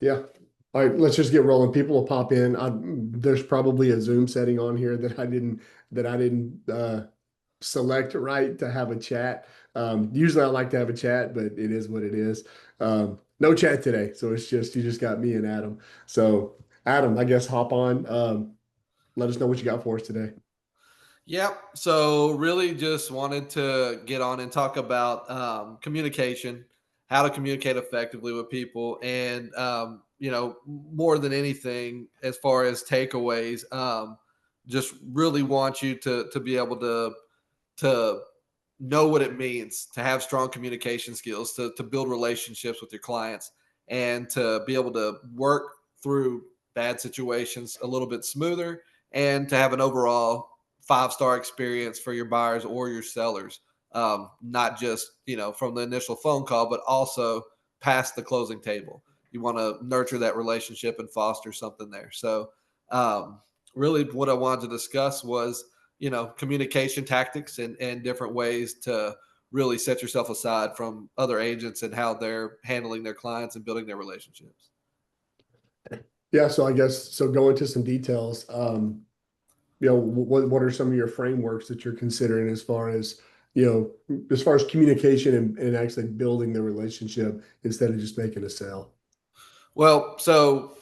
Yeah. All right, let's just get rolling. People will pop in. There's probably a Zoom setting on here that I didn't select right to have a chat. Usually I like to have a chat, but it is what it is. No chat today, so it's just you just got me and Adam. So Adam, I guess hop on. Let us know what you got for us today. Yep. So really just wanted to get on and talk about communication, how to communicate effectively with people, and more than anything, as far as takeaways, just really want you to be able to know what it means to have strong communication skills, to build relationships with your clients, and to be able to work through bad situations a little bit smoother, and to have an overall five-star experience for your buyers or your sellers. Not just from the initial phone call, but also past the closing table. You want to nurture that relationship and foster something there. So really what I wanted to discuss was communication tactics and different ways to really set yourself aside from other agents and how they're handling their clients and building their relationships. Yeah, so I guess so go into some details. What are some of your frameworks that you're considering as far as communication and actually building the relationship instead of just making a sale? Well, so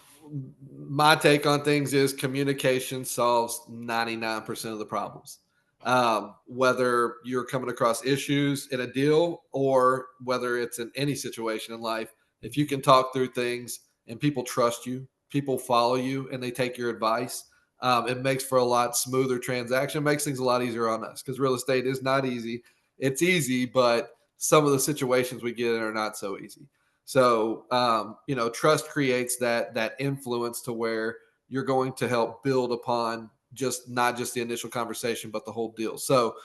my take on things is communication solves 99% of the problems. Whether you're coming across issues in a deal or whether it's in any situation in life, if you can talk through things and people trust you, people follow you, and they take your advice, it makes for a lot smoother transaction. It makes things a lot easier on us because real estate is not easy. It's easy, but some of the situations we get in are not so easy. So, trust creates that influence to where you're going to help build upon just not just the initial conversation, but the whole deal. So,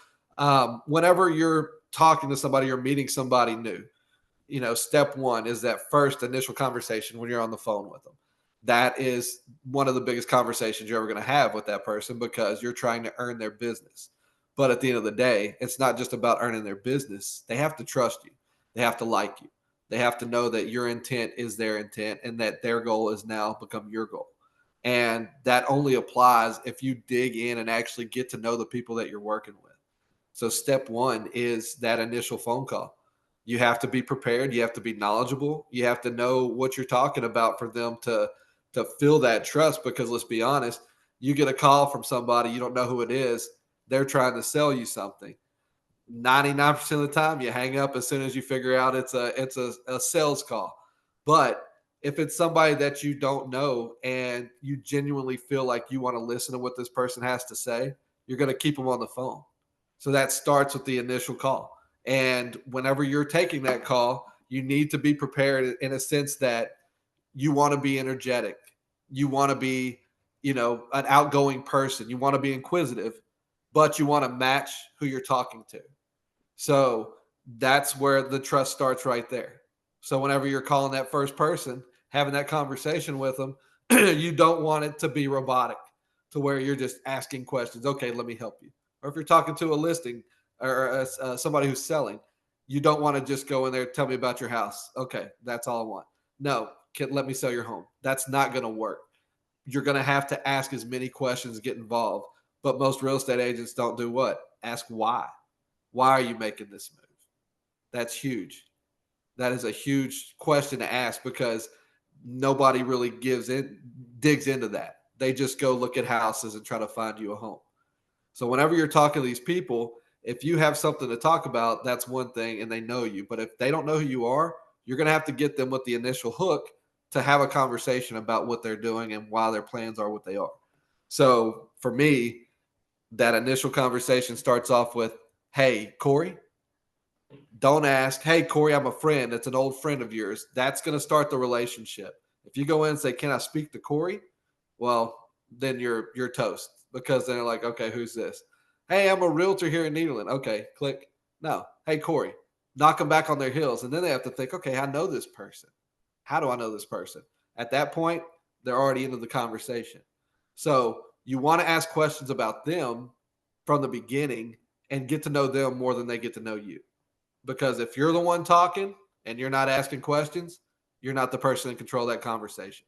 whenever you're talking to somebody or meeting somebody new, step one is that first initial conversation when you're on the phone with them. That is one of the biggest conversations you're ever going to have with that person because you're trying to earn their business. But at the end of the day, it's not just about earning their business. They have to trust you, they have to like you, they have to know that your intent is their intent and that their goal is now become your goal. And that only applies if you dig in and actually get to know the people that you're working with. So, step one is that initial phone call. You have to be prepared. You have to be knowledgeable. You have to know what you're talking about for them to feel that trust. Because let's be honest, you get a call from somebody you don't know who it is. They're trying to sell you something. 99% of the time, you hang up as soon as you figure out it's a sales call. But if it's somebody that you don't know and you genuinely feel like you want to listen to what this person has to say, you're going to keep them on the phone. So that starts with the initial call. And whenever you're taking that call, you need to be prepared in a sense that you want to be energetic. You want to be, an outgoing person. You want to be inquisitive, but you want to match who you're talking to. So that's where the trust starts right there. So whenever you're calling that first person, having that conversation with them, you don't want it to be robotic to where you're just asking questions. Okay, let me help you. Or if you're talking to a listing or somebody who's selling, you don't want to just go in there, tell me about your house. Okay, that's all I want. No, let me sell your home. That's not going to work. You're going to have to ask as many questions, get involved. But most real estate agents don't do what? Ask why. Why are you making this move? That's huge. That is a huge question to ask because nobody really digs into that. They just go look at houses and try to find you a home. So whenever you're talking to these people, if you have something to talk about, that's one thing and they know you. But if they don't know who you are, you're going to have to get them with the initial hook to have a conversation about what they're doing and why their plans are what they are. So for me, that initial conversation starts off with, "Hey, Corey." Don't ask, "Hey, Corey, I'm a friend. It's an old friend of yours." That's going to start the relationship. If you go in and say, "Can I speak to Corey?" Well, then you're toast because then they're like, "Okay, who's this?" "Hey, I'm a realtor here in Nederland." Okay, click. No, "Hey, Corey." Knock them back on their heels, and then they have to think, "Okay, I know this person. How do I know this person?" At that point, they're already into the conversation. So you want to ask questions about them from the beginning and get to know them more than they get to know you. Because if you're the one talking and you're not asking questions, you're not the person in control of that conversation,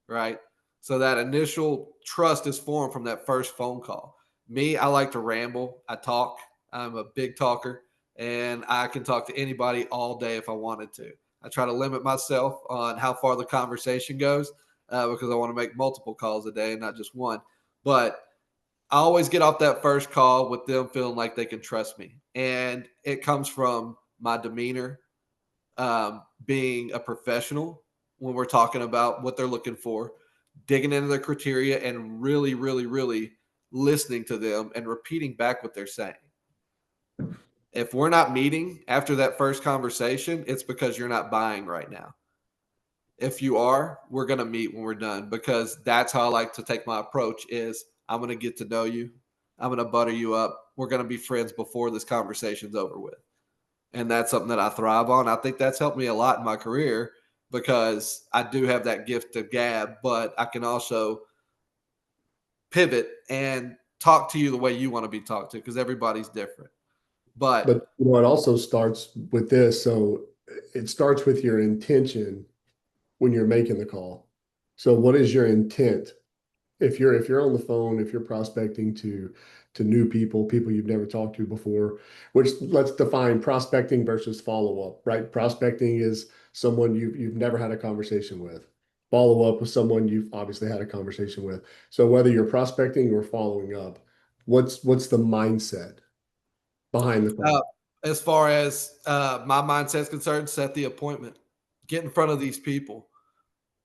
right? So that initial trust is formed from that first phone call. Me, I like to ramble. I talk. I'm a big talker, and I can talk to anybody all day if I wanted to. I try to limit myself on how far the conversation goes because I want to make multiple calls a day and not just one. But I always get off that first call with them feeling like they can trust me. And it comes from my demeanor, being a professional when we're talking about what they're looking for, digging into their criteria and really, really, really listening to them and repeating back what they're saying. If we're not meeting after that first conversation, it's because you're not buying right now. If you are, we're going to meet when we're done because that's how I like to take my approach is I'm going to get to know you. I'm going to butter you up. We're going to be friends before this conversation's over with. And that's something that I thrive on. I think that's helped me a lot in my career because I do have that gift of gab, but I can also pivot and talk to you the way you want to be talked to because everybody's different. But But it also starts with this. So it starts with your intention when you're making the call. So what is your intent? If you're on the phone, if you're prospecting to new people, people you've never talked to before, which let's define prospecting versus follow up, right? Prospecting is someone you've never had a conversation with. Follow up with someone you've obviously had a conversation with. So whether you're prospecting or following up, what's the mindset behind the uh, call? as far as my mindset's concerned, set the appointment, get in front of these people,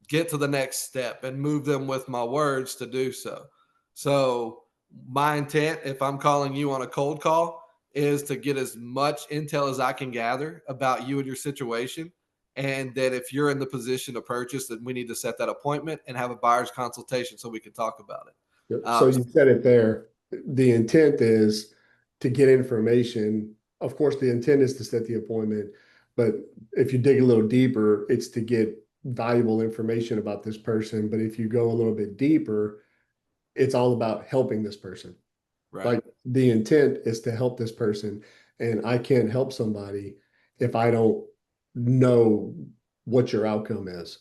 get to the next step and move them with my words to do so. So, my intent, if I'm calling you on a cold call, is to get as much intel as I can gather about you and your situation. And that if you're in the position to purchase, then we need to set that appointment and have a buyer's consultation so we can talk about it. Yep. So Um, you said it there. The intent is to get information. Of course, the intent is to set the appointment, but if you dig a little deeper, it's to get valuable information about this person. But if you go a little bit deeper, it's all about helping this person. right. Like the intent is to help this person, and I can't help somebody if I don't know what your outcome is.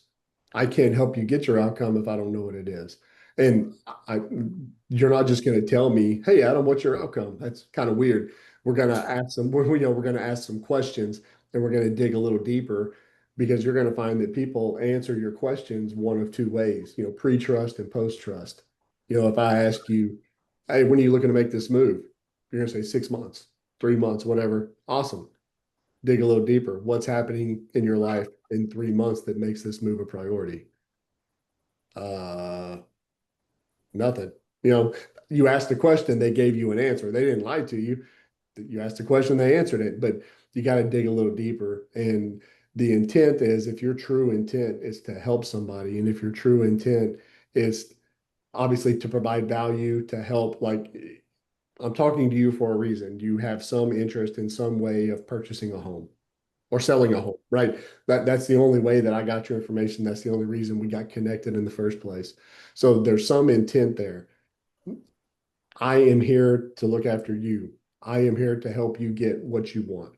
I can't help you get your outcome if I don't know what it is. And you're not just going to tell me, "Hey, Adam, what's your outcome?" That's kind of weird. We're going to ask some, we're going to ask some questions, and we're going to dig a little deeper because you're going to find that people answer your questions one of two ways, pre-trust and post-trust. If I ask you, "Hey, when are you looking to make this move?" You're going to say 6 months, 3 months, whatever. Awesome. Dig a little deeper. What's happening in your life in 3 months that makes this move a priority? Uh, Nothing. You asked a question, they gave you an answer. They didn't lie to you. You asked a question, they answered it, but you got to dig a little deeper. And the intent is, if your true intent is to help somebody, and if your true intent is obviously to provide value, to help, like I'm talking to you for a reason. You have some interest in some way of purchasing a home or selling a home, right? That's the only way that I got your information. That's the only reason we got connected in the first place. So there's some intent there. I am here to look after you. I am here to help you get what you want,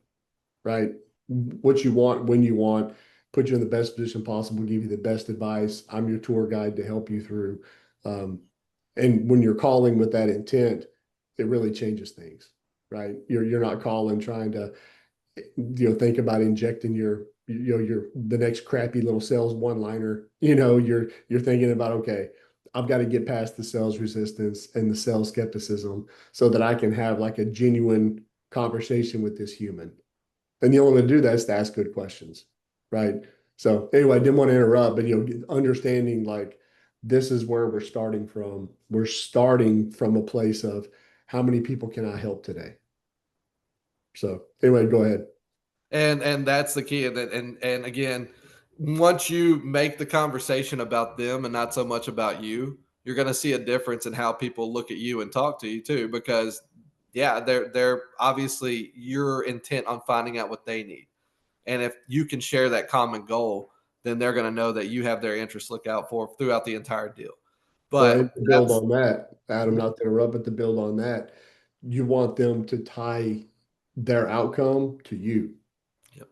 right? What you want, when you want, put you in the best position possible, give you the best advice. I'm your tour guide to help you through. Um, and when you're calling with that intent, it really changes things, right? You're not calling trying to think about injecting your the next crappy little sales one liner. You're thinking about, okay, I've got to get past the sales resistance and the sales skepticism so that I can have like a genuine conversation with this human. And the only way to do that is to ask good questions, right? So anyway, I didn't want to interrupt, but understanding like this is where we're starting from. We're starting from a place of how many people can I help today? So anyway, go ahead. And that's the key. And again, once you make the conversation about them and not so much about you, you're going to see a difference in how people look at you and talk to you too. Because yeah, they're obviously you're intent on finding out what they need, and if you can share that common goal, then they're going to know that you have their interests look out for throughout the entire deal. Well, But and to build that's on that, Adam, not to interrupt, but to build on that, you want them to tie their outcome to you. yep.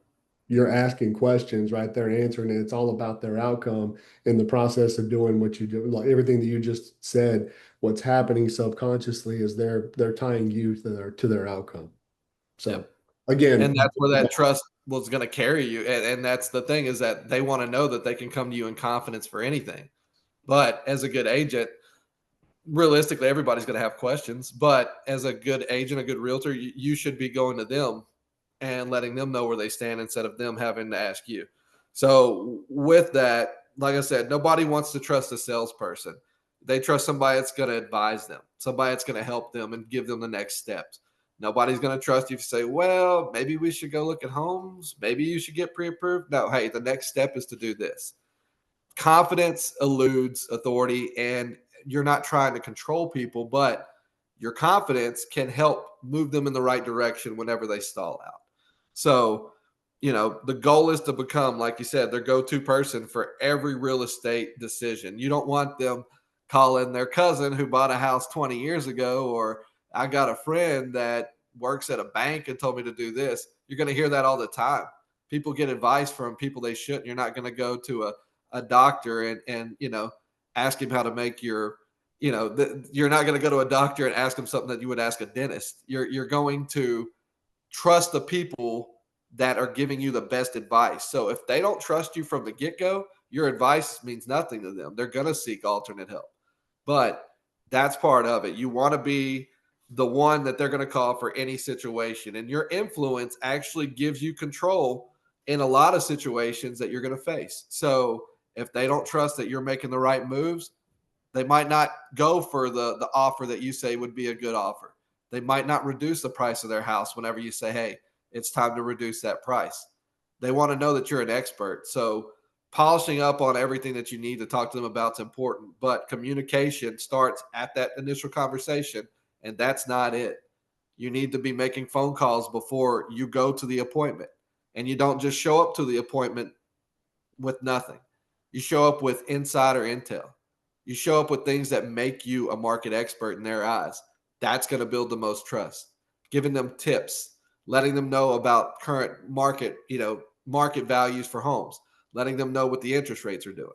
you're asking questions, right? They're answering it. It's all about their outcome in the process of doing what you do. Like everything that you just said, what's happening subconsciously is they're tying you to their outcome. Yep. So And again, that's where that trust was going to carry you. And that's the thing, is that they want to know that they can come to you in confidence for anything. But as a good agent, realistically, everybody's going to have questions. But as a good agent, a good realtor, you should be going to them and letting them know where they stand instead of them having to ask you. So, with that, like I said, nobody wants to trust a salesperson. They trust somebody that's going to advise them, somebody that's going to help them and give them the next steps. Nobody's going to trust you if you say, well, maybe we should go look at homes. Maybe you should get pre approved. No, hey, the next step is to do this. Confidence eludes authority, and you're not trying to control people, but your confidence can help move them in the right direction whenever they stall out. So, the goal is to become, like you said, their go-to person for every real estate decision. You don't want them calling their cousin who bought a house 20 years ago, or I got a friend that works at a bank and told me to do this. You're going to hear that all the time. People get advice from people they shouldn't. You're not going to go to a doctor and ask him how to make your you're not going to go to a doctor and ask him something that you would ask a dentist. You're going to trust the people that are giving you the best advice. So if they don't trust you from the get-go, your advice means nothing to them. They're going to seek alternate help. But that's part of it. You want to be the one that they're going to call for any situation, and your influence actually gives you control in a lot of situations that you're going to face. So if they don't trust that you're making the right moves, they might not go for the offer that you say would be a good offer. They might not reduce the price of their house whenever you say, hey, it's time to reduce that price. They want to know that you're an expert. So polishing up on everything that you need to talk to them about is important, but communication starts at that initial conversation, and that's not it. You need to be making phone calls before you go to the appointment, and you don't just show up to the appointment with nothing. You show up with insider intel. You show up with things that make you a market expert in their eyes. That's going to build the most trust. Giving them tips, letting them know about current market values for homes, letting them know what the interest rates are doing.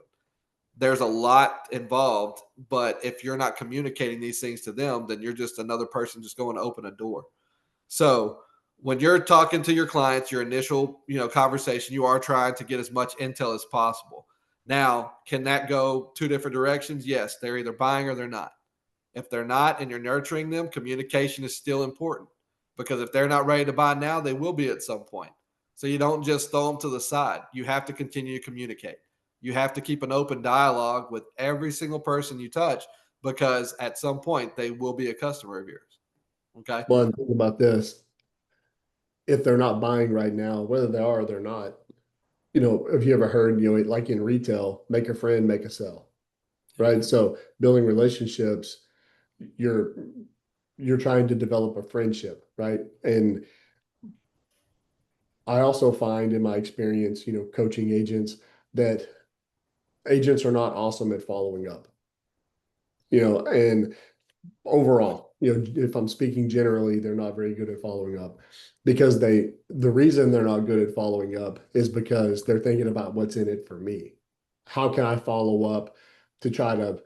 There's a lot involved, but if you're not communicating these things to them, then you're just another person just going to open a door. So when you're talking to your clients, your initial, conversation, you are trying to get as much intel as possible. Now, can that go two different directions? Yes, they're either buying or they're not. If they're not and you're nurturing them, communication is still important, because if they're not ready to buy now, they will be at some point. So you don't just throw them to the side. You have to continue to communicate. You have to keep an open dialogue with every single person you touch, because at some point they will be a customer of yours. Okay. well, and think about this. If they're not buying right now, whether they are or they're not, have you ever heard, like in retail, make a friend, make a sell, right? So building relationships, you're you're trying to develop a friendship, right? And I also find in my experience, coaching agents, that agents are not awesome at following up, and overall, if I'm speaking generally, they're not very good at following up, because the reason they're not good at following up is because they're thinking about what's in it for me. How can I follow up to try to,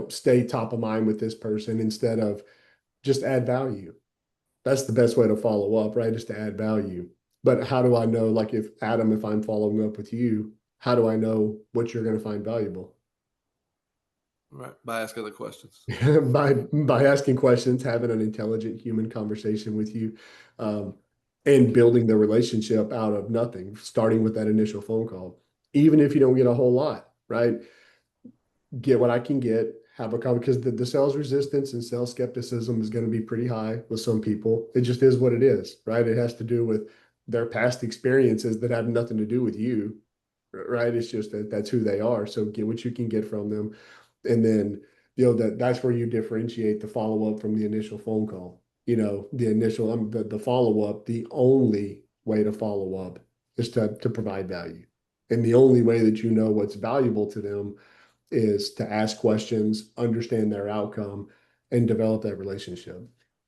stay top of mind with this person instead of just add value? That's the best way to follow up, right? Just to add value. But how do I know, like if Adam, if I'm following up with you, how do I know what you're going to find valuable? Right. By asking the questions. By asking questions, having an intelligent human conversation with you, um, and building the relationship out of nothing, starting with that initial phone call. Even if you don't get a whole lot, right? Get what I can get, have a conversation, because the sales resistance and sales skepticism is going to be pretty high with some people. It just is what it is, right? It has to do with their past experiences that have nothing to do with you, right? It's just that that's who they are. So get what you can get from them. And then, that's where you differentiate the follow-up from the initial phone call. The initial, the follow-up, the only way to follow up is to provide value. And the only way that you know what's valuable to them is to ask questions, understand their outcome, and develop that relationship,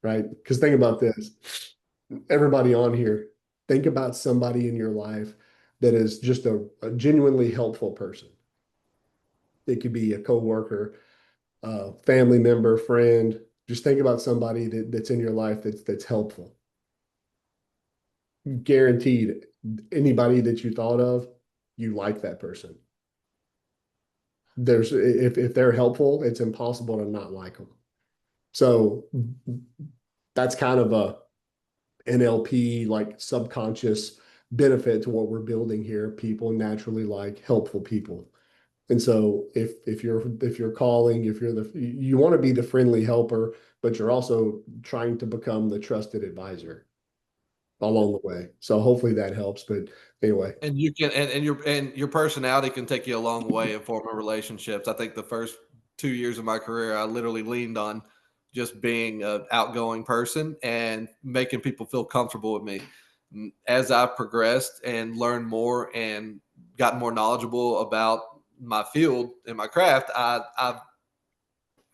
right? Because think about this, everybody on here, think about somebody in your life that is just a genuinely helpful person. It could be a coworker, a family member, friend. Just think about somebody that's in your life that's helpful. Guaranteed, anybody that you thought of, you like that person. There's if they're helpful, it's impossible to not like them. So that's kind of a NLP like subconscious benefit to what we're building here. People naturally like helpful people. And so if you're calling, if you're the you want to be the friendly helper, but you're also trying to become the trusted advisor along the way. So hopefully that helps. But anyway, And you can and your personality can take you a long way in forming relationships. I think the first 2 years of my career, I literally leaned on just being an outgoing person and making people feel comfortable with me. As I progressed and learned more and got more knowledgeable about my field and my craft, I've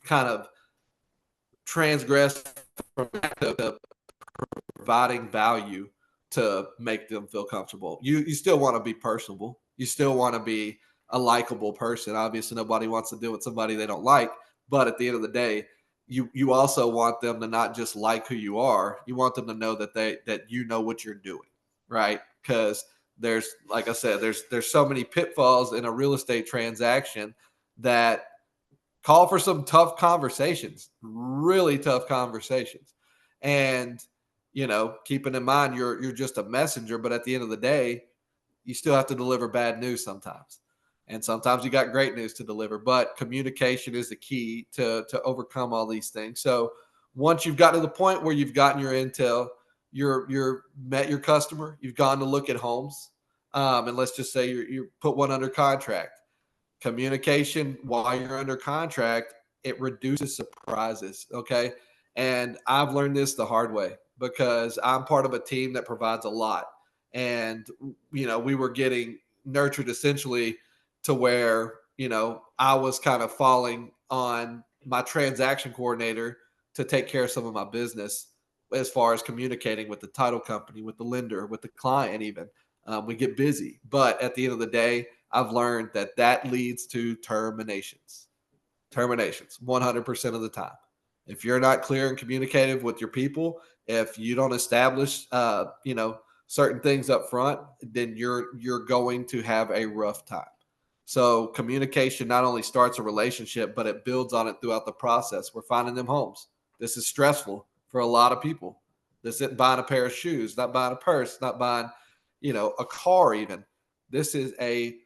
kind of transgressed from that to providing value to make them feel comfortable. You still want to be personable. You still want to be a likable person. Obviously, nobody wants to deal with somebody they don't like. But at the end of the day, you also want them to not just like who you are. You want them to know that you know what you're doing, right? Because there's, like I said, there's so many pitfalls in a real estate transaction that call for some tough conversations, really tough conversations. And keeping in mind you're just a messenger, but at the end of the day, you still have to deliver bad news sometimes. And sometimes you got great news to deliver, but communication is the key to overcome all these things. So once you've gotten to the point where you've gotten your intel, you're met your customer, you've gone to look at homes, and let's just say you put one under contract. Communication while you're under contract, it reduces surprises. Okay. And I've learned this the hard way because I'm part of a team that provides a lot. And, we were getting nurtured essentially to where, I was kind of falling on my transaction coordinator to take care of some of my business as far as communicating with the title company, with the lender, with the client, even. We get busy. But at the end of the day, I've learned that leads to terminations. Terminations 100% of the time. If you're not clear and communicative with your people, if you don't establish, certain things up front, then you're going to have a rough time. So communication not only starts a relationship, but it builds on it throughout the process. We're finding them homes. This is stressful for a lot of people. This isn't buying a pair of shoes, not buying a purse, not buying, a car even. This is a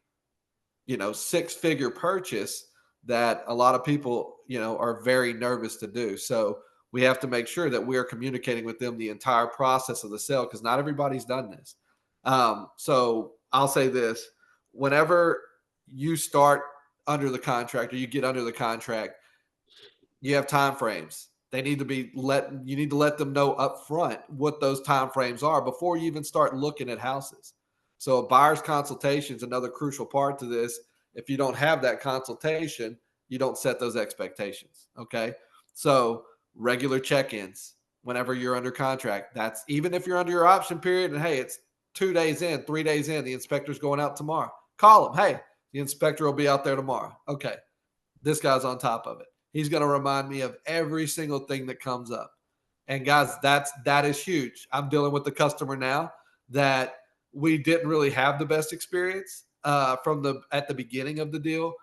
six-figure purchase that a lot of people are very nervous to do. So we have to make sure that we are communicating with them the entire process of the sale, because not everybody's done this. So I'll say this: whenever you start under the contract or you get under the contract, you have time frames. They need to be you need to let them know up front what those time frames are before you even start looking at houses. So a buyer's consultation is another crucial part to this. If you don't have that consultation, you don't set those expectations. Okay. So regular check-ins whenever you're under contract. That's even if you're under your option period and hey, it's 2 days in, 3 days in, the inspector's going out tomorrow. Call them. Hey, the inspector will be out there tomorrow. Okay. This guy's on top of it. He's going to remind me of every single thing that comes up. And guys, that is huge. I'm dealing with the customer now that we didn't really have the best experience from the at the beginning of the deal.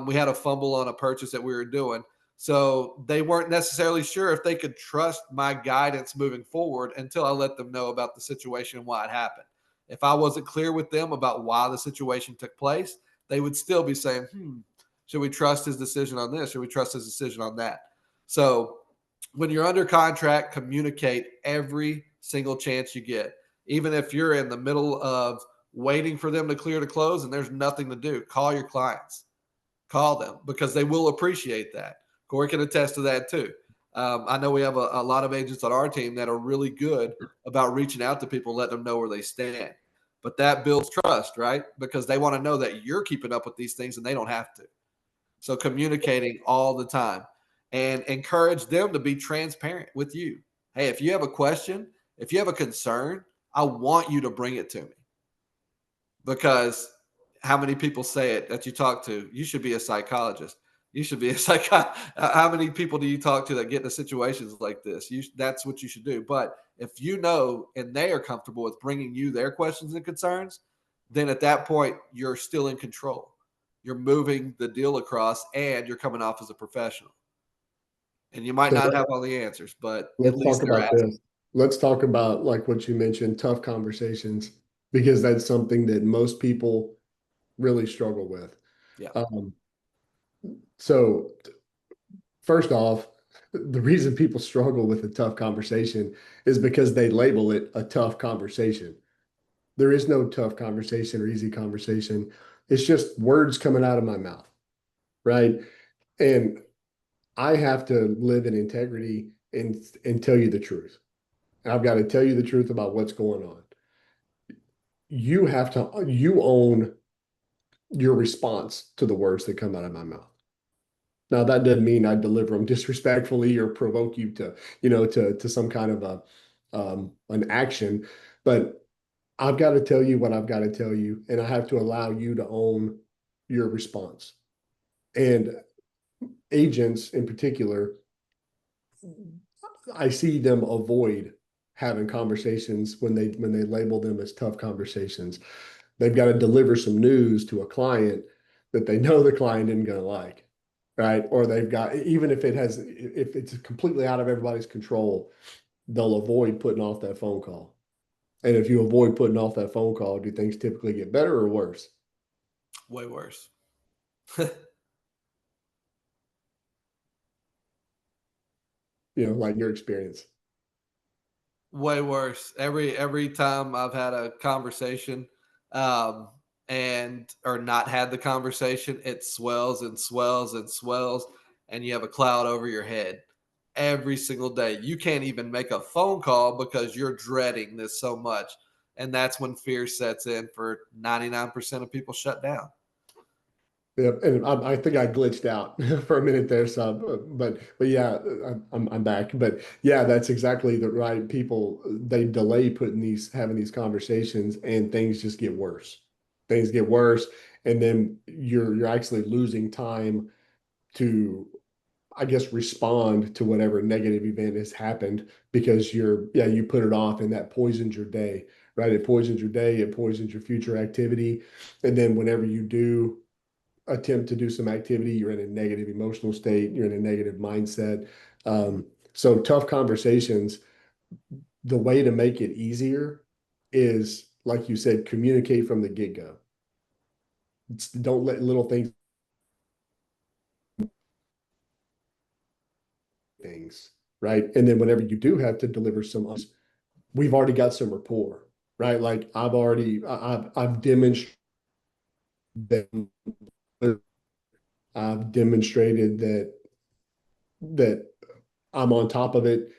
We had a fumble on a purchase that we were doing, so they weren't necessarily sure if they could trust my guidance moving forward until I let them know about the situation and why it happened. If I wasn't clear with them about why the situation took place, they would still be saying, should we trust his decision on this? Should we trust his decision on that? So when you're under contract, communicate every single chance you get. Even if you're in the middle of waiting for them to clear to close and there's nothing to do, call your clients. Call them because they will appreciate that. Corey can attest to that too. I know we have a lot of agents on our team that are really good about reaching out to people and letting them know where they stand. But that builds trust, right? Because they want to know that you're keeping up with these things and they don't have to. So communicating all the time and encourage them to be transparent with you. Hey, if you have a question, if you have a concern, I want you to bring it to me. because how many people say it that you talk to? You should be a psychologist. You should be a psychiatrist. How many people do you talk to that get into situations like this? That's what you should do. But if you know and they are comfortable with bringing you their questions and concerns, then at that point you're still in control. You're moving the deal across, and you're coming off as a professional. And you might So not have all the answers, but at let's least talk they're about asking. this. Let's talk about like what you mentioned, tough conversations, because that's something that most people really struggle with. Yeah, Um, so first off, the reason people struggle with a tough conversation is because they label it a tough conversation. There is no tough conversation or easy conversation. It's just words coming out of my mouth, right? And I have to live in integrity and tell you the truth. I've got to tell you the truth about what's going on. You own your response to the words that come out of my mouth. Now that doesn't mean I deliver them disrespectfully or provoke you to, to some kind of an action, but I've got to tell you what I've got to tell you, and I have to allow you to own your response. And agents in particular, I see them avoid having conversations when they label them as tough conversations. They've got to deliver some news to a client that they know the client isn't going to like, right? Or they've got, even if it's completely out of everybody's control, they'll avoid putting off that phone call. And if you avoid putting off that phone call, do things typically get better or worse? way worse. Like your experience. Way worse. Every time I've had a conversation, um, and or not had the conversation, it swells and swells and swells, and you have a cloud over your head every single day. You can't even make a phone call because you're dreading this so much, and that's when fear sets in for 99% of people shut down. Yeah, and I think I glitched out for a minute there. So, but yeah, I'm back. But yeah, that's exactly the right people. They delay having these conversations, and things just get worse. Things get worse, and then you're actually losing time to, I guess, respond to whatever negative event has happened because you put it off, and that poisons your day, right? It poisons your day. It poisons your future activity, and then whenever you do attempt to do some activity, you're in a negative emotional state, you're in a negative mindset. So tough conversations, the way to make it easier is, like you said, communicate from the get-go. Don't let little things, right? And then whenever you do have to deliver we've already got some rapport, right? Like I've demonstrated that I've demonstrated that I'm on top of it.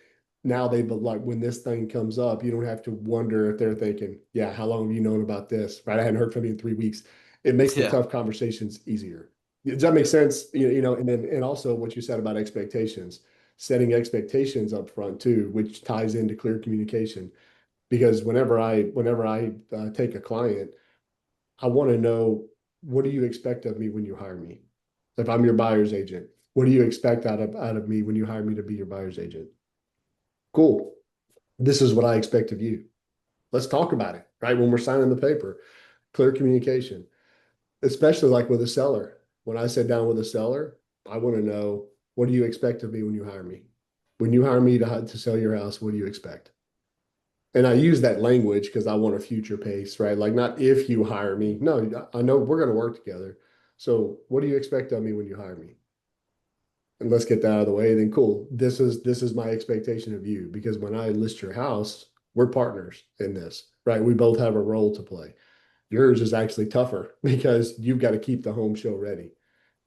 Now but like when this thing comes up, you don't have to wonder if they're thinking, yeah, how long have you known about this? Right? I hadn't heard from you in 3 weeks. It makes the Yeah, tough conversations easier. Does that make sense? And also what you said about expectations, setting expectations up front too, which ties into clear communication. Because whenever I take a client, I want to know, what do you expect of me when you hire me? If I'm your buyer's agent, what do you expect out of me when you hire me to be your buyer's agent? Cool. This is what I expect of you. Let's talk about it, right? When we're signing the paper, clear communication, especially like with a seller. When I sit down with a seller, I want to know, what do you expect of me when you hire me? When you hire me to sell your house, what do you expect? And I use that language because I want a future pace, right? Like not if you hire me. No, I know we're going to work together. So what do you expect of me when you hire me? And let's get that out of the way. Then cool. This is my expectation of you, because when I list your house, we're partners in this, right? We both have a role to play. Yours is actually tougher because you've got to keep the home show ready.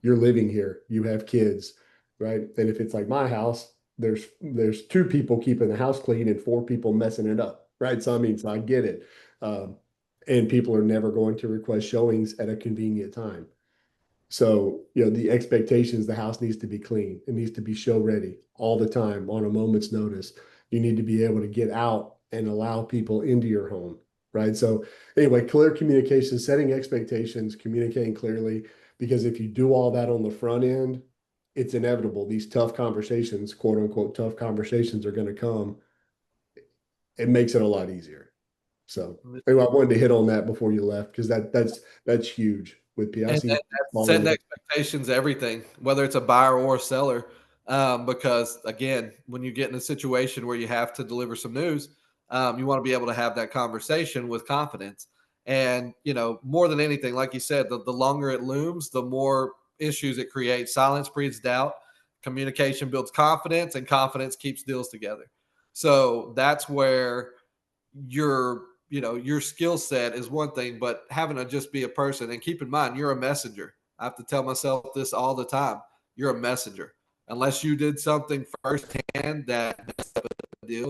You're living here, you have kids, right? And if it's like my house, there's two people keeping the house clean and four people messing it up, right? So I get it. Um, and people are never going to request showings at a convenient time. So, the expectations, the house needs to be clean. It needs to be show ready all the time on a moment's notice. You need to be able to get out and allow people into your home. right? So anyway, clear communication, setting expectations, communicating clearly, because if you do all that on the front end, it's inevitable. These tough conversations, quote unquote, tough conversations are going to come. It makes it a lot easier. So anyway, I wanted to hit on that before you left because that's huge with P. I And see that's all setting over the expectations, everything, whether it's a buyer or a seller. Because again, when you get in a situation where you have to deliver some news, you want to be able to have that conversation with confidence. And more than anything, like you said, the longer it looms, the more issues it creates. Silence breeds doubt. Communication builds confidence, and confidence keeps deals together. So that's where your skill set is one thing, but having to just be a person, and keep in mind you're a messenger. I have to tell myself this all the time. You're a messenger. Unless you did something firsthand that messed up a deal,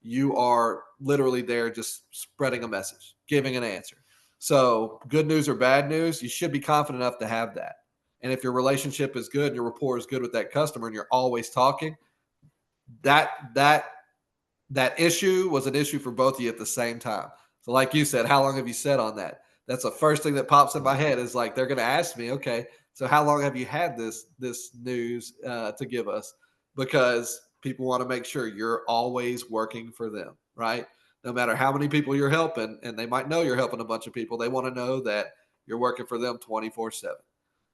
you are literally there just spreading a message, giving an answer. So good news or bad news, you should be confident enough to have that. And if your relationship is good and your rapport is good with that customer and you're always talking, that that issue was an issue for both of you at the same time. So, like you said, how long have you said on that? That's the first thing that pops in my head is like they're going to ask me, okay, so how long have you had this news to give us? Because people want to make sure you're always working for them, right? No matter how many people you're helping, and they might know you're helping a bunch of people, they want to know that you're working for them 24/7.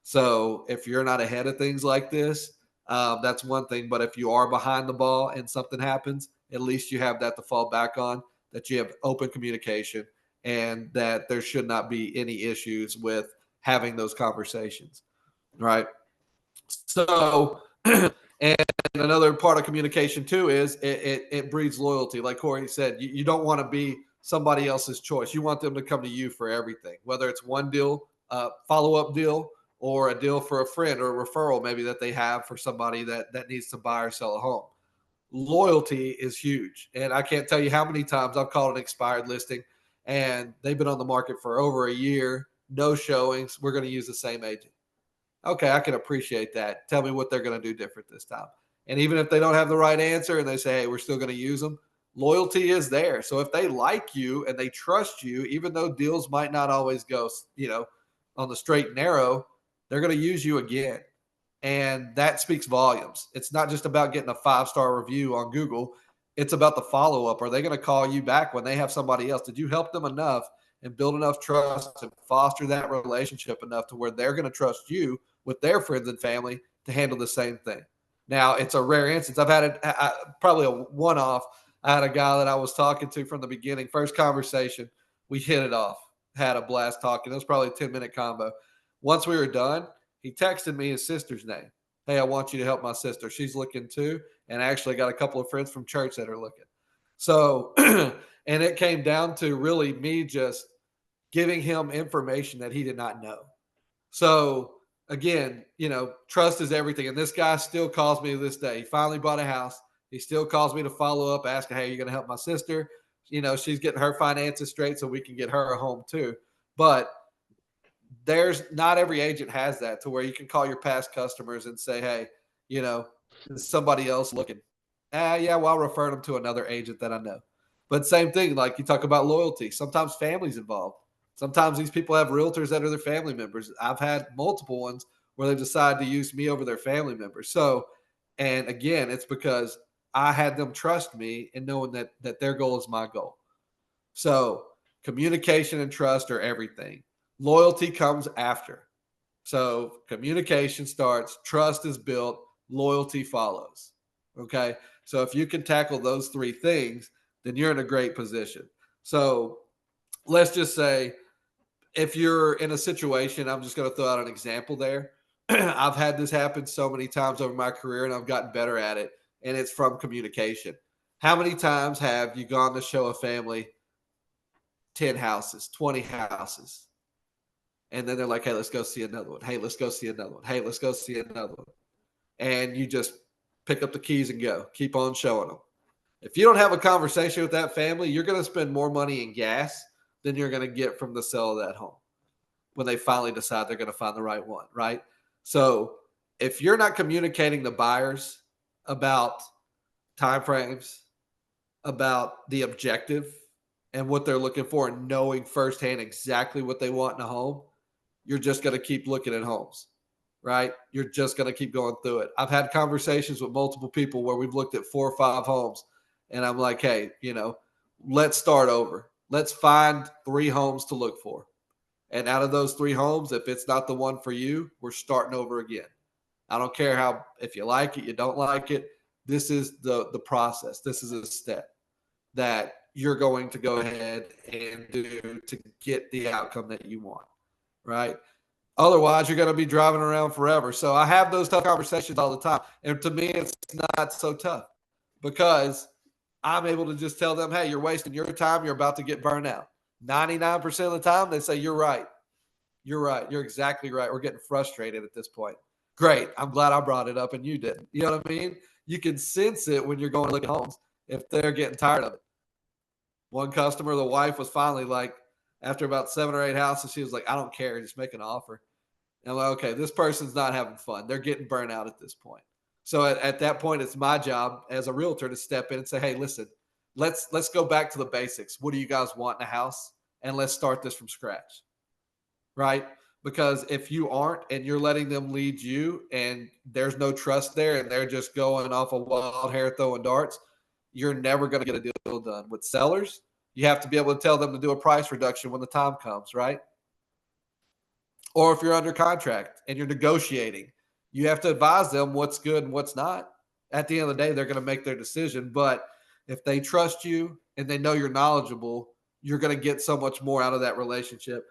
So if you're not ahead of things like this, that's one thing. But if you are behind the ball and something happens, at least you have that to fall back on, that you have open communication, and that there should not be any issues with having those conversations. Right. So, and another part of communication too is it breeds loyalty. Like Corey said, you don't want to be somebody else's choice. You want them to come to you for everything, whether it's one deal, follow up deal, or a deal for a friend or a referral maybe that they have for somebody that needs to buy or sell a home. Loyalty is huge, and I can't tell you how many times I've called an expired listing, and they've been on the market for over a year, no showings. We're going to use the same agent. Okay, I can appreciate that. Tell me what they're going to do different this time. And even if they don't have the right answer and they say, hey, we're still going to use them, loyalty is there. So if they like you and they trust you, even though deals might not always go, on the straight and narrow, they're going to use you again. And that speaks volumes. It's not just about getting a 5-star review on Google. It's about the follow up. Are they going to call you back when they have somebody else? Did you help them enough and build enough trust and foster that relationship enough to where they're going to trust you with their friends and family to handle the same thing? Now, it's a rare instance. I've had probably a one off. I had a guy that I was talking to from the beginning, first conversation. We hit it off, had a blast talking. It was probably a 10-minute combo. Once we were done, he texted me his sister's name. Hey, I want you to help my sister. She's looking too. And I actually got a couple of friends from church that are looking. So, and it came down to really me just giving him information that he did not know. So, again, trust is everything. And this guy still calls me to this day. He finally bought a house. He still calls me to follow up, asking, hey, you're going to help my sister? She's getting her finances straight so we can get her a home too. But there's not every agent has that to where you can call your past customers and say, hey, there's somebody else looking. Yeah, well, I'll refer them to another agent that I know. But same thing, like you talk about loyalty. Sometimes family's involved. Sometimes these people have realtors that are their family members. I've had multiple ones where they decide to use me over their family members. So, and again, it's because I had them trust me and knowing that their goal is my goal. So communication and trust are everything. Loyalty comes after. So communication starts, trust is built, loyalty follows. Okay. So if you can tackle those three things, then you're in a great position. So let's just say if you're in a situation, I'm just going to throw out an example there. I've had this happen so many times over my career and I've gotten better at it. And it's from communication. How many times have you gone to show a family 10 houses, 20 houses? And then they're like, hey, let's go see another one. Hey, let's go see another one. Hey, let's go see another one. And you just pick up the keys and go. Keep on showing them. If you don't have a conversation with that family, you're going to spend more money in gas than you're going to get from the sale of that home when they finally decide they're going to find the right one, right? So if you're not communicating to buyers about timeframes, about the objective, and what they're looking for and knowing firsthand exactly what they want in a home, you're just going to keep looking at homes, right? You're just going to keep going through it. I've had conversations with multiple people where we've looked at 4 or 5 homes, and I'm like, hey, let's start over. Let's find 3 homes to look for. And out of those 3 homes, if it's not the one for you, we're starting over again. I don't care if you like it, you don't like it. This is the process. This is a step that you're going to go ahead and do to get the outcome that you want, right? Otherwise, you're going to be driving around forever. So I have those tough conversations all the time. And to me, it's not so tough because I'm able to just tell them, hey, you're wasting your time. You're about to get burned out. 99% of the time, they say, you're right. You're right. You're exactly right. We're getting frustrated at this point. Great. I'm glad I brought it up and you didn't. You know what I mean? You can sense it when you're going to look at homes if they're getting tired of it. One customer, the wife was finally like, after about 7 or 8 houses, she was like, I don't care. Just make an offer. And I'm like, okay, this person's not having fun. They're getting burnt out at this point. So at that point, it's my job as a realtor to step in and say, hey, listen, let's go back to the basics. What do you guys want in a house? And let's start this from scratch. Right? Because if you aren't and you're letting them lead you and there's no trust there and they're just going off a wild hair throwing darts, you're never going to get a deal done. With sellers, you have to be able to tell them to do a price reduction when the time comes, right? Or if you're under contract and you're negotiating, you have to advise them what's good and what's not. At the end of the day, they're going to make their decision. But if they trust you and they know you're knowledgeable, you're going to get so much more out of that relationship.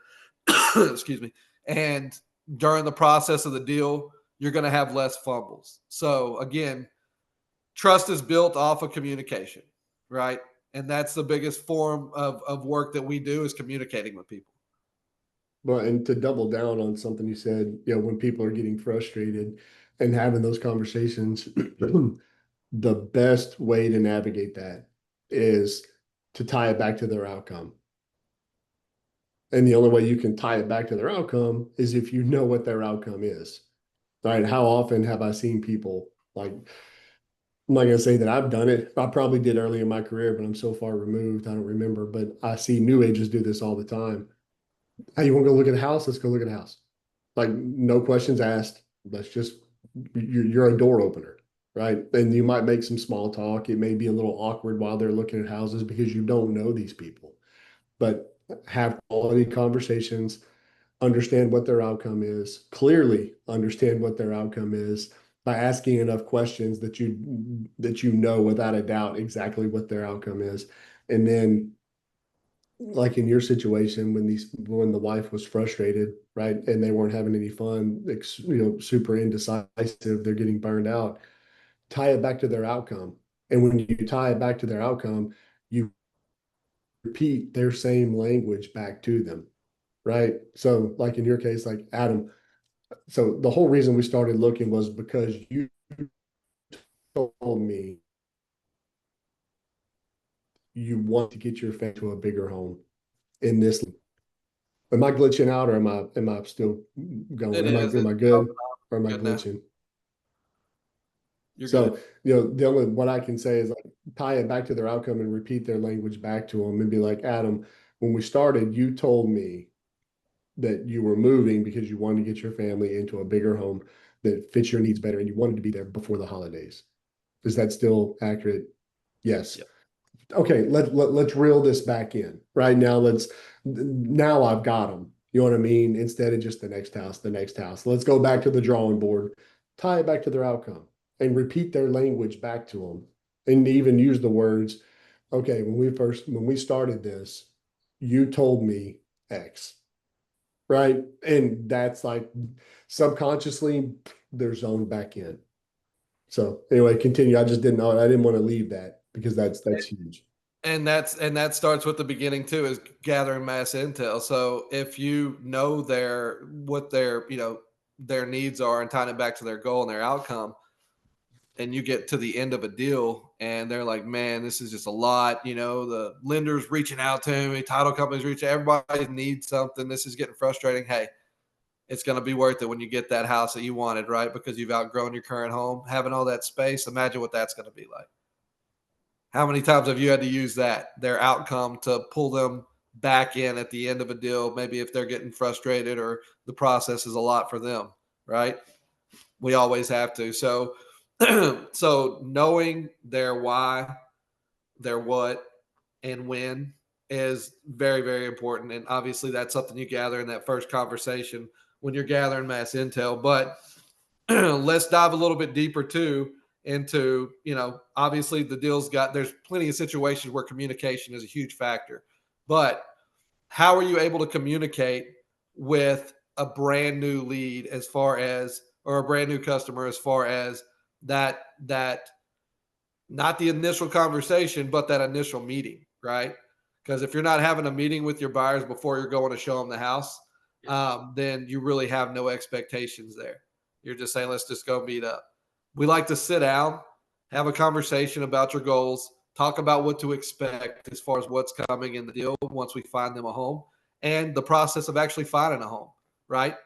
Excuse me. And during the process of the deal, you're going to have less fumbles. So again, trust is built off of communication, right? And that's the biggest form of work that we do is communicating with people. But and to double down on something you said, when people are getting frustrated and having those conversations, the best way to navigate that is to tie it back to their outcome. And the only way you can tie it back to their outcome is if you know what their outcome is. Right? How often have I seen people like, I'm not going to say that I've done it. I probably did early in my career, but I'm so far removed, I don't remember. But I see new agents do this all the time. Hey, you want to go look at a house? Let's go look at a house. Like, no questions asked. Let's just, you're a door opener, right? And you might make some small talk. It may be a little awkward while they're looking at houses because you don't know these people, but have quality conversations, understand what their outcome is, clearly understand what their outcome is by asking enough questions that you know without a doubt exactly what their outcome is. And then like in your situation when the wife was frustrated, right, and they weren't having any fun, super indecisive, they're getting burned out, tie it back to their outcome. And when you tie it back to their outcome, you repeat their same language back to them, right? So like in your case, like Adam, so the whole reason we started looking was because you told me you want to get your family to a bigger home in this. Am I glitching out or am I still It going? Am I is. am It's I good or am I good now. glitching? You're So, good. the only what I can say is like tie it back to their outcome and repeat their language back to them and be like, Adam, when we started, you told me that you were moving because you wanted to get your family into a bigger home that fits your needs better and you wanted to be there before the holidays. Is that still accurate? Yes. Yep. Okay, let's reel this back in right now. Now I've got them. You know what I mean? Instead of just the next house. Let's go back to the drawing board, tie it back to their outcome, and repeat their language back to them, and even use the words. Okay, when we started this, you told me X, right? And that's like subconsciously they're zoned back in. So anyway, continue. I just didn't know. I didn't want to leave that because that's huge. And that starts with the beginning too, is gathering mass intel. So if you know what their needs are and tying it back to their goal and their outcome, and you get to the end of a deal and they're like, man, this is just a lot. The lender's reaching out to me, title companies reaching, everybody needs something. This is getting frustrating. Hey, it's going to be worth it when you get that house that you wanted, right? Because you've outgrown your current home, having all that space. Imagine what that's going to be like. How many times have you had to use that, their outcome, to pull them back in at the end of a deal? Maybe if they're getting frustrated or the process is a lot for them, right? We always have to. So, so knowing their why, their what, and when is very, very important. And obviously, that's something you gather in that first conversation when you're gathering mass intel. But let's dive a little bit deeper too into, obviously the deal's got, there's plenty of situations where communication is a huge factor. But how are you able to communicate with a brand new lead, as far as, or a brand new customer, as far as that not the initial conversation, but that initial meeting, right? Because if you're not having a meeting with your buyers before you're going to show them the house, then you really have no expectations there. You're just saying, let's just go meet up. We like to sit down, have a conversation about your goals, talk about what to expect as far as what's coming in the deal once we find them a home, and the process of actually finding a home, right?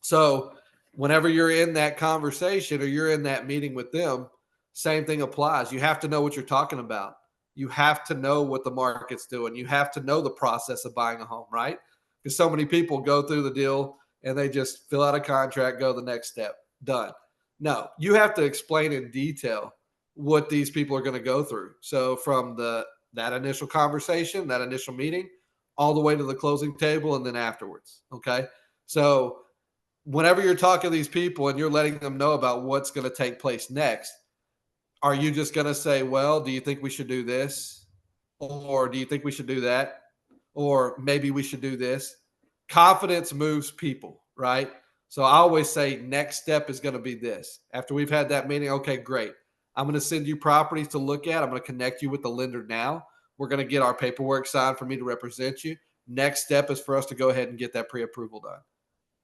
So, whenever you're in that conversation or you're in that meeting with them, same thing applies. You have to know what you're talking about. You have to know what the market's doing. You have to know the process of buying a home, right? Because so many people go through the deal and they just fill out a contract, go the next step, done. No, you have to explain in detail what these people are going to go through. So from that initial conversation, that initial meeting, all the way to the closing table and then afterwards. Okay. So whenever you're talking to these people and you're letting them know about what's going to take place next, are you just going to say, well, do you think we should do this? Or do you think we should do that? Or maybe we should do this? Confidence moves people, right? So I always say, next step is going to be this. After we've had that meeting, okay, great. I'm going to send you properties to look at. I'm going to connect you with the lender now. We're going to get our paperwork signed for me to represent you. Next step is for us to go ahead and get that pre approval done.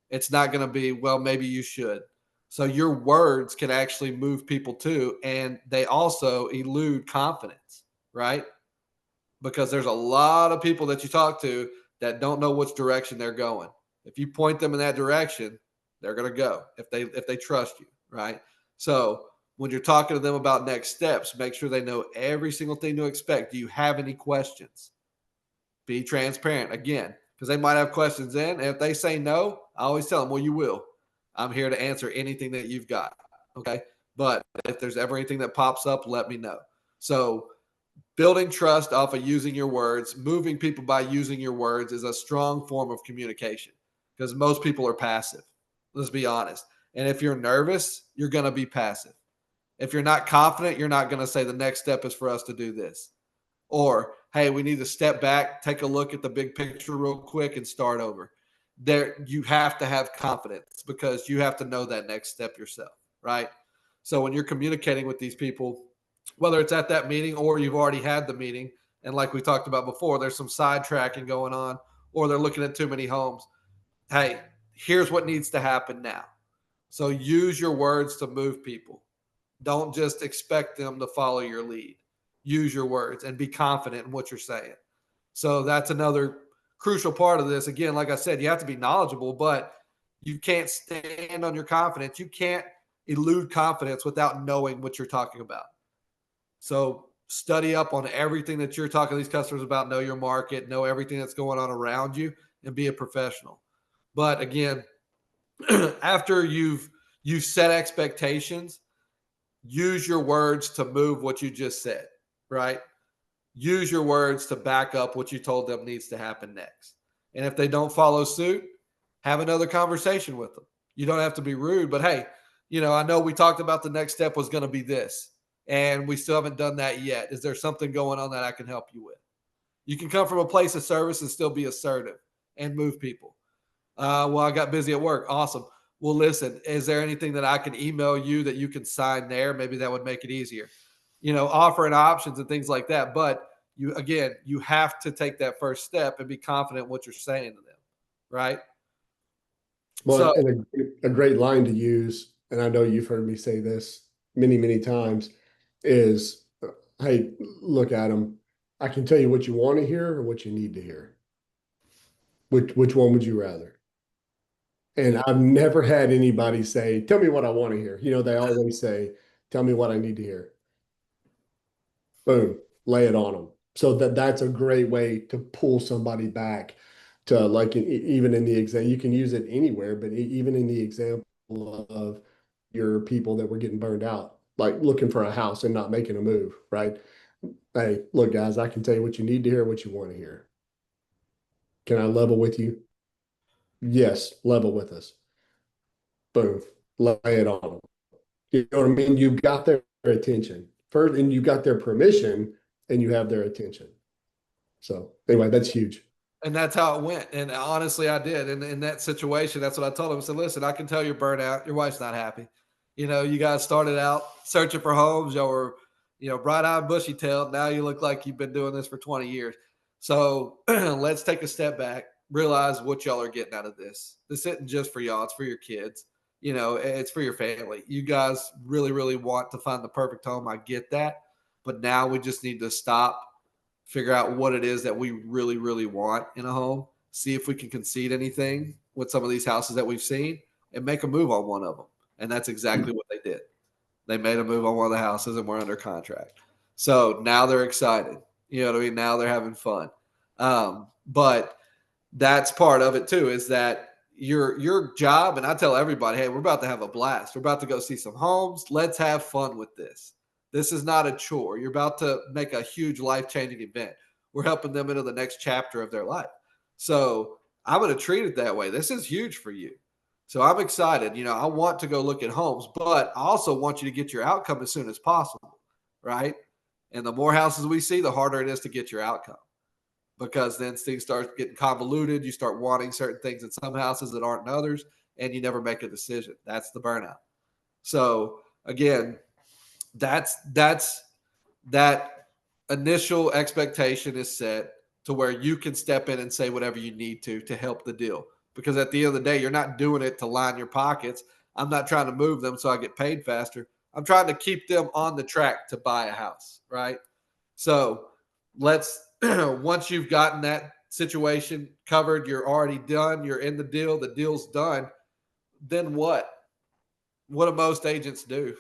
It's not going to be, well, maybe you should. So your words can actually move people too. And they also elude confidence, right? Because there's a lot of people that you talk to that don't know which direction they're going. If you point them in that direction, they're going to go if they trust you, right? So when you're talking to them about next steps, make sure they know every single thing to expect. Do you have any questions? Be transparent again, because they might have questions then. And if they say no, I always tell them, well, you will. I'm here to answer anything that you've got. Okay. But if there's ever anything that pops up, let me know. So building trust off of using your words, moving people by using your words is a strong form of communication, because most people are passive. Let's be honest. And if you're nervous, you're going to be passive. If you're not confident, you're not going to say the next step is for us to do this. Or, hey, we need to step back, take a look at the big picture real quick and start over. There, you have to have confidence, because you have to know that next step yourself, right? So when you're communicating with these people, whether it's at that meeting or you've already had the meeting, and like we talked about before, there's some sidetracking going on, or they're looking at too many homes. Hey, here's what needs to happen now. So use your words to move people. Don't just expect them to follow your lead. Use your words and be confident in what you're saying. So that's another crucial part of this. Again, like I said, you have to be knowledgeable, but you can't stand on your confidence. You can't elude confidence without knowing what you're talking about. So study up on everything that you're talking to these customers about, know your market, know everything that's going on around you, and be a professional. But again, after you've set expectations, use your words to move what you just said, right? Use your words to back up what you told them needs to happen next. And if they don't follow suit, have another conversation with them. You don't have to be rude, but hey, I know we talked about the next step was going to be this, and we still haven't done that yet. Is there something going on that I can help you with? You can come from a place of service and still be assertive and move people. Well, I got busy at work. Awesome. Well, listen, is there anything that I can email you that you can sign there? Maybe that would make it easier. Offering options and things like that. But you have to take that first step and be confident in what you're saying to them. Right. Well, So, and a great line to use, and I know you've heard me say this many, many times, is, hey, look at them. I can tell you what you want to hear or what you need to hear. Which one would you rather? And I've never had anybody say, tell me what I want to hear. They always say, tell me what I need to hear. Boom. lay it on them. So that's a great way to pull somebody back to like even in the exam, you can use it anywhere, but even in the example of your people that were getting burned out, like looking for a house and not making a move, right? Hey, look, guys, I can tell you what you need to hear, what you want to hear. Can I level with you? Yes, level with us. Boom, lay it on them. You know what I mean? You've got their attention first, and you got their permission, and you have their attention. So anyway, that's huge. And that's how it went. And honestly, I did. And in that situation, that's what I told him. I said, listen, I can tell you're burnt out. Your wife's not happy. You know, you guys started out searching for homes. Y'all were, bright eyed, bushy tailed. Now you look like you've been doing this for 20 years. So let's take a step back, realize what y'all are getting out of this. This isn't just for y'all, it's for your kids. It's for your family. You guys really, really want to find the perfect home. I get that. But now we just need to stop, figure out what it is that we really, really want in a home, see if we can concede anything with some of these houses that we've seen, and make a move on one of them. And that's exactly what they did. They made a move on one of the houses and we're under contract. So now they're excited. You know what I mean? Now they're having fun. But that's part of it too, is that your job, and I tell everybody, hey, we're about to have a blast. We're about to go see some homes. Let's have fun with this. This is not a chore. You're about to make a huge life-changing event. We're helping them into the next chapter of their life. So I'm going to treat it that way. This is huge for you. So I'm excited. I want to go look at homes, but I also want you to get your outcome as soon as possible, right? And the more houses we see, the harder it is to get your outcome, because then things start getting convoluted. You start wanting certain things in some houses that aren't in others, and you never make a decision. That's the burnout. So again, that's that initial expectation is set to where you can step in and say whatever you need to help the deal. Because at the end of the day, you're not doing it to line your pockets. I'm not trying to move them so I get paid faster. I'm trying to keep them on the track to buy a house, right? So let's once you've gotten that situation covered, you're already done, you're in the deal's done. Then what? What do most agents do?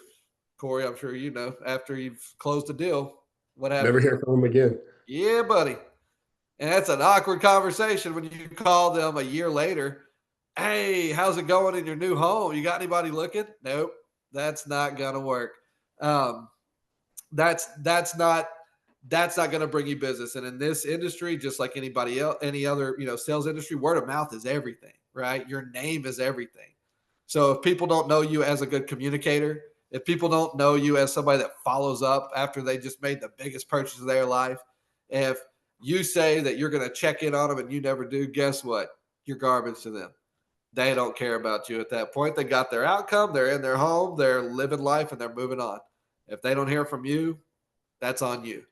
Corey, I'm sure you know, after you've closed a deal, what Never happens? hear from them again. Yeah, buddy. And that's an awkward conversation when you call them a year later. Hey, how's it going in your new home? You got anybody looking? Nope, that's not gonna work. Um, that's not going to bring you business. And in this industry, just like anybody else, any other sales industry, word of mouth is everything, right? Your name is everything. So if people don't know you as a good communicator, if people don't know you as somebody that follows up after they just made the biggest purchase of their life, if you say that you're going to check in on them and you never do, guess what? You're garbage to them. They don't care about you at that point. They got their outcome, they're in their home, they're living life, and they're moving on. If they don't hear from you, that's on you.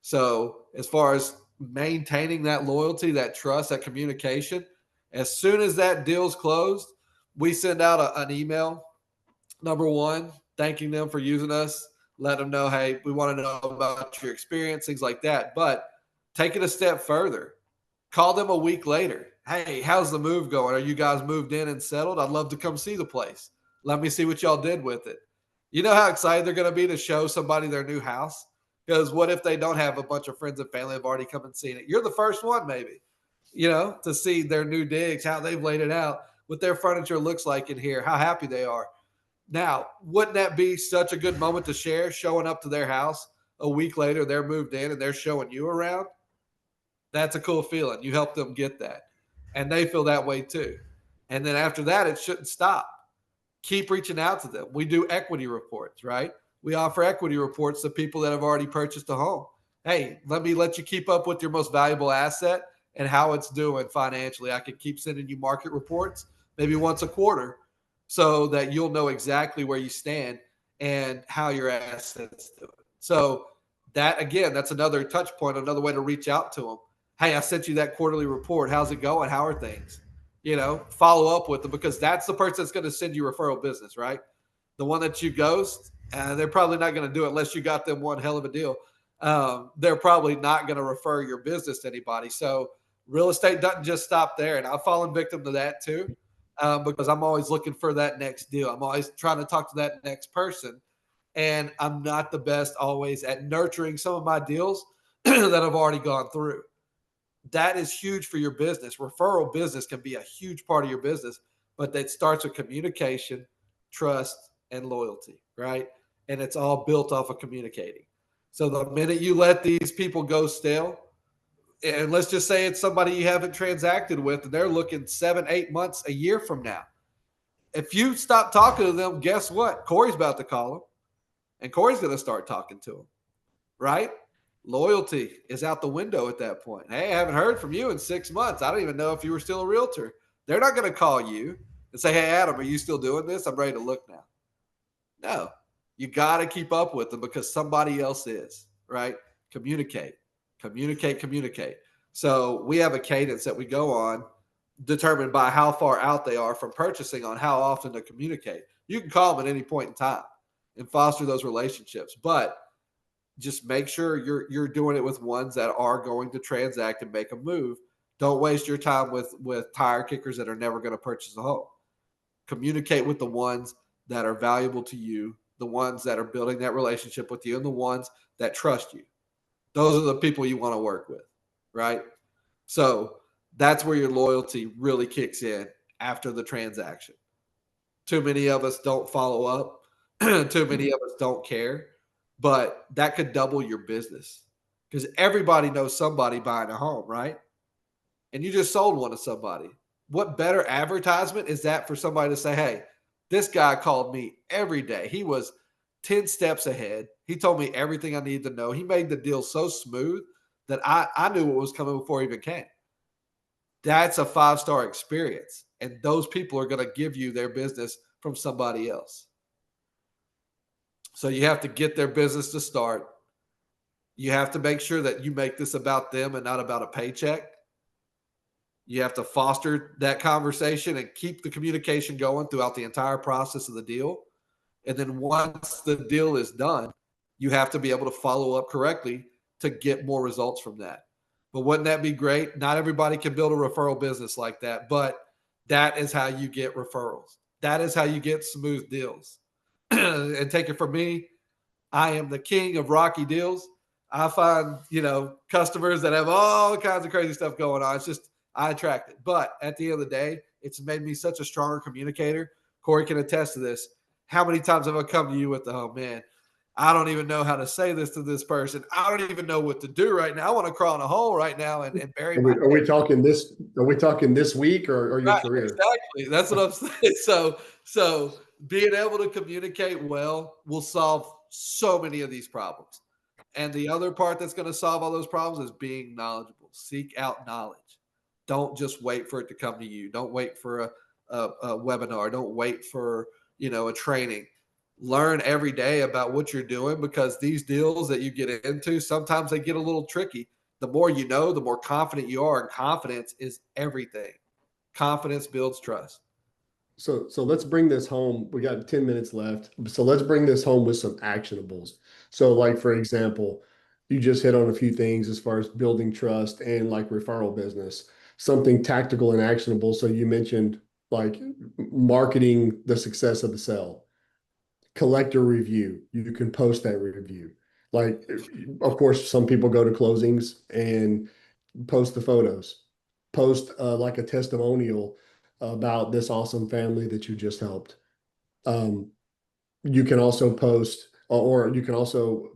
So, as far as maintaining that loyalty, that trust, that communication, as soon as that deal's closed, we send out an email. Number one, thanking them for using us, let them know, hey, we want to know about your experience, things like that. But take it a step further. Call them a week later. Hey, how's the move going? Are you guys moved in and settled? I'd love to come see the place. Let me see what y'all did with it. You know how excited they're going to be to show somebody their new house? Because what if they don't have a bunch of friends and family have already come and seen it? You're the first one, maybe, to see their new digs, how they've laid it out, what their furniture looks like in here, how happy they are. Now, wouldn't that be such a good moment to share, showing up to their house a week later, they're moved in and they're showing you around? That's a cool feeling. You help them get that. And they feel that way too. And then after that, it shouldn't stop. Keep reaching out to them. We do equity reports, right? We offer equity reports to people that have already purchased a home. Hey, let me let you keep up with your most valuable asset and how it's doing financially. I can keep sending you market reports maybe once a quarter so that you'll know exactly where you stand and how your assets do it. So that again, that's another touch point, another way to reach out to them. Hey, I sent you that quarterly report. How's it going? How are things? Follow up with them, because that's the person that's going to send you referral business, right? The one that you ghost, they're probably not going to do it unless you got them one hell of a deal. They're probably not going to refer your business to anybody. So real estate doesn't just stop there. And I've fallen victim to that too, because I'm always looking for that next deal. I'm always trying to talk to that next person. And I'm not the best always at nurturing some of my deals that have already gone through. That is huge for your business. Referral business can be a huge part of your business, but that starts with communication, trust, and loyalty, right? And it's all built off of communicating. So the minute you let these people go stale, and let's just say it's somebody you haven't transacted with, and they're looking 7, 8 months, a year from now. If you stop talking to them, guess what? Corey's about to call them, and Corey's going to start talking to them, right? Loyalty is out the window at that point. Hey, I haven't heard from you in 6 months. I don't even know if you were still a realtor. They're not going to call you and say, hey, Adam, are you still doing this? I'm ready to look now. No, you got to keep up with them because somebody else is, right? Communicate, communicate, communicate. So we have a cadence that we go on determined by how far out they are from purchasing on how often to communicate. You can call them at any point in time and foster those relationships, but just make sure you're doing it with ones that are going to transact and make a move. Don't waste your time with tire kickers that are never going to purchase a home. Communicate with the ones that are valuable to you, the ones that are building that relationship with you, and the ones that trust you. Those are the people you want to work with, right? So that's where your loyalty really kicks in after the transaction. Too many of us don't follow up. Too many of us don't care, but that could double your business because everybody knows somebody buying a home, right? And you just sold one to somebody. What better advertisement is that for somebody to say, hey, this guy called me every day. He was 10 steps ahead. He told me everything I needed to know. He made the deal so smooth that I knew what was coming before he even came. That's a 5-star experience. And those people are going to give you their business from somebody else. So you have to get their business to start. You have to make sure that you make this about them and not about a paycheck. You have to foster that conversation and keep the communication going throughout the entire process of the deal. And then once the deal is done, you have to be able to follow up correctly to get more results from that. But wouldn't that be great? Not everybody can build a referral business like that, but that is how you get referrals. That is how you get smooth deals. And take it from me, I am the king of rocky deals. I find, customers that have all kinds of crazy stuff going on. It's just, I attract it. But at the end of the day, it's made me such a stronger communicator. Corey can attest to this. How many times have I come to you with the, oh man, I don't even know how to say this to this person. I don't even know what to do right now. I want to crawl in a hole right now and bury Are my we, are head. we talking this? Are we talking this week or your Right, career? exactly. That's what I'm saying. So being able to communicate well will solve so many of these problems. And the other part that's going to solve all those problems is being knowledgeable. Seek out knowledge. Don't just wait for it to come to you. Don't wait for a webinar. Don't wait for a training. Learn every day about what you're doing because these deals that you get into sometimes they get a little tricky. The more you know, the more confident you are, and confidence is everything. Confidence builds trust. So let's bring this home. We got 10 minutes left. So let's bring this home with some actionables. So like for example, you just hit on a few things as far as building trust and like referral business, something tactical and actionable. So you mentioned like marketing the success of the sale. Collect a review. You can post that review. Like, of course, some people go to closings and post the photos, post like a testimonial about this awesome family that you just helped. Um, you can also post, or you can also,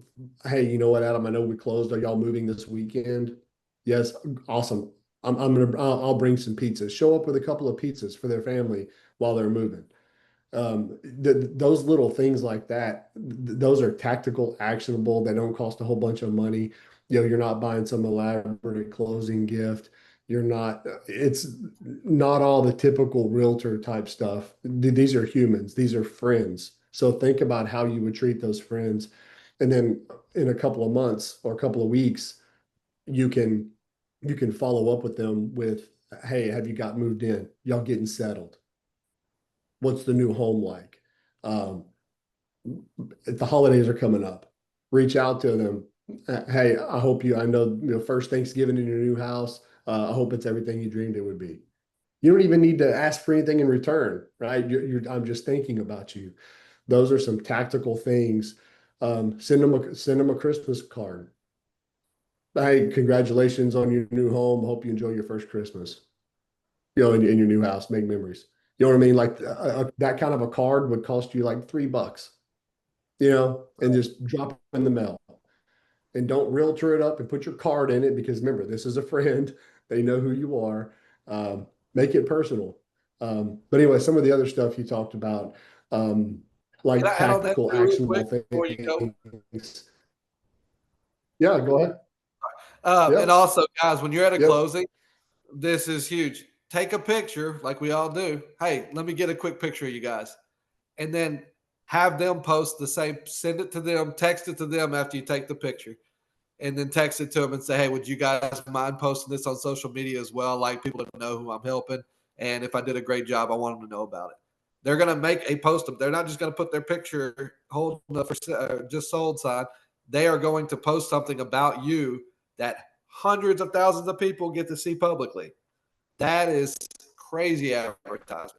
hey, you know what, Adam? I know we closed. Are y'all moving this weekend? Yes, awesome. I'll bring some pizzas. Show up with a couple of pizzas for their family while they're moving. Those little things like that, those are tactical, actionable. They don't cost a whole bunch of money. You're not buying some elaborate closing gift. It's not all the typical realtor type stuff. These are humans, these are friends. So think about how you would treat those friends. And then in a couple of months or a couple of weeks, you can you can follow up with them with, hey, have you got moved in? Y'all getting settled? What's the new home like? Um, if the holidays are coming up, reach out to them. Hey, I know, first Thanksgiving in your new house. I hope it's everything you dreamed it would be. You don't even need to ask for anything in return, right? I'm just thinking about you. Those are some tactical things. Send them a Christmas card. Hey, congratulations on your new home. Hope you enjoy your first Christmas. In your new house, make memories. You know what I mean? Like that kind of a card would cost you like $3, and just drop it in the mail. And don't realtor it up and put your card in it because remember, this is a friend. They know who you are. Make it personal. But anyway, some of the other stuff you talked about, um, Can like I add on that tactical, too, real quick actionable before you go? things. Yeah, go ahead. And Yep. also, guys, when you're at a Yep. closing, this is huge. Take a picture, like we all do. Hey, let me get a quick picture of you guys, and then have them post the same. Send it to them, text it to them after you take the picture, and then text it to them and say, "Hey, would you guys mind posting this on social media as well? Like people to know who I'm helping, and if I did a great job, I want them to know about it." They're going to make a post. They're not just going to put their picture holding up for just sold sign. They are going to post something about you that hundreds of thousands of people get to see publicly. That is crazy advertisement.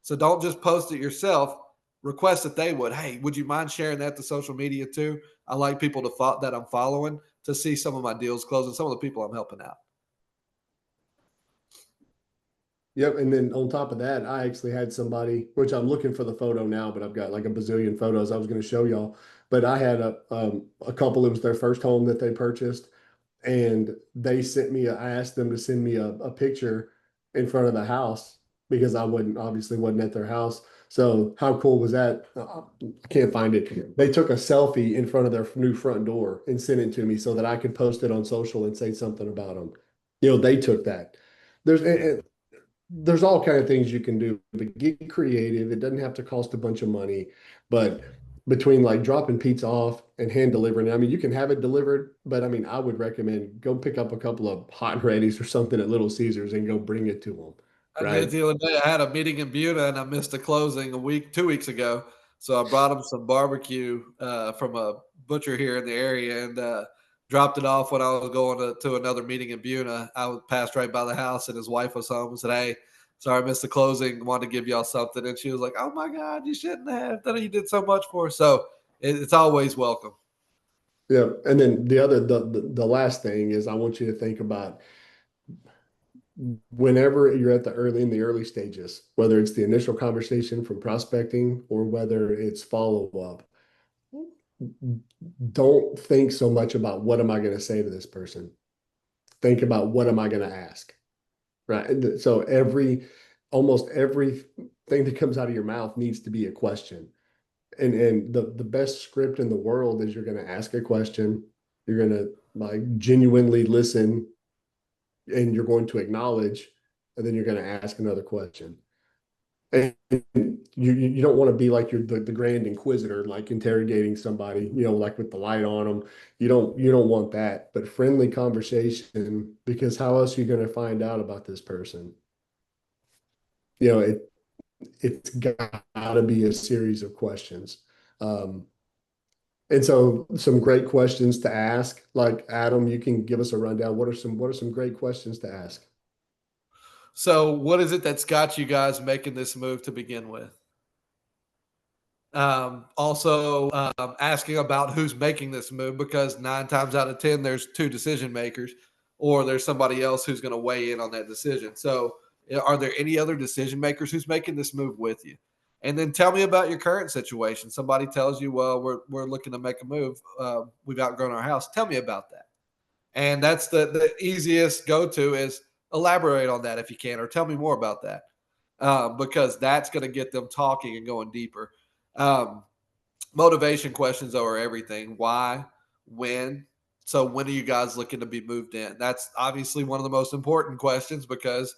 So don't just post it yourself. Request that they would. Hey, would you mind sharing that to social media too? I like people that I'm following to see some of my deals closing, some of the people I'm helping out. Yep. And then on top of that, I actually had somebody, which I'm looking for the photo now, but I've got like a bazillion photos I was going to show y'all. But I had a couple, it was their first home that they purchased. And they sent me, I asked them to send me a picture in front of the house because I obviously wasn't at their house. So how cool was that? I can't find it. They took a selfie in front of their new front door and sent it to me so that I could post it on social and say something about them. They took that. There's there's all kind of things you can do, but get creative. It doesn't have to cost a bunch of money, but between like dropping pizza off and hand delivering, I mean, you can have it delivered, but I mean, I would recommend go pick up a couple of hot and ready's or something at Little Caesars and go bring it to them, I did right? the other day. I had a meeting in Buda and I missed a closing 2 weeks ago. So I brought him some barbecue from a butcher here in the area and dropped it off when I was going to another meeting in Buda. Passed right by the house and his wife was home and said, "Hey, sorry I missed the closing. Wanted to give y'all something." And she was like, "Oh my God, you shouldn't have. That you did so much for us." So it's always welcome. Yeah. And then the last thing is I want you to think about whenever you're at in the early stages, whether it's the initial conversation from prospecting or whether it's follow up, don't think so much about what am I going to say to this person. Think about what am I going to ask, right? And so almost everything that comes out of your mouth needs to be a question. And the best script in the world is you're going to ask a question, you're going to like genuinely listen, and you're going to acknowledge, and then you're going to ask another question. And you don't want to be like you're the grand inquisitor, like interrogating somebody, like with the light on them. You don't want that, but friendly conversation, because how else are you going to find out about this person? It's got to be a series of questions. Um, and so some great questions to ask. Like Adam, you can give us a rundown. What are some great questions to ask? So what is it that's got you guys making this move to begin with? Also, asking about who's making this move because 9 times out of 10, there's two decision makers, or there's somebody else who's going to weigh in on that decision. So, are there any other decision makers who's making this move with you? And then tell me about your current situation. Somebody tells you, "Well, we're looking to make a move. We've outgrown our house." Tell me about that. And that's the easiest go to is elaborate on that if you can, or tell me more about that, because that's going to get them talking and going deeper. Um, Motivation questions are everything. Why? When? So when are you guys looking to be moved in? That's obviously one of the most important questions because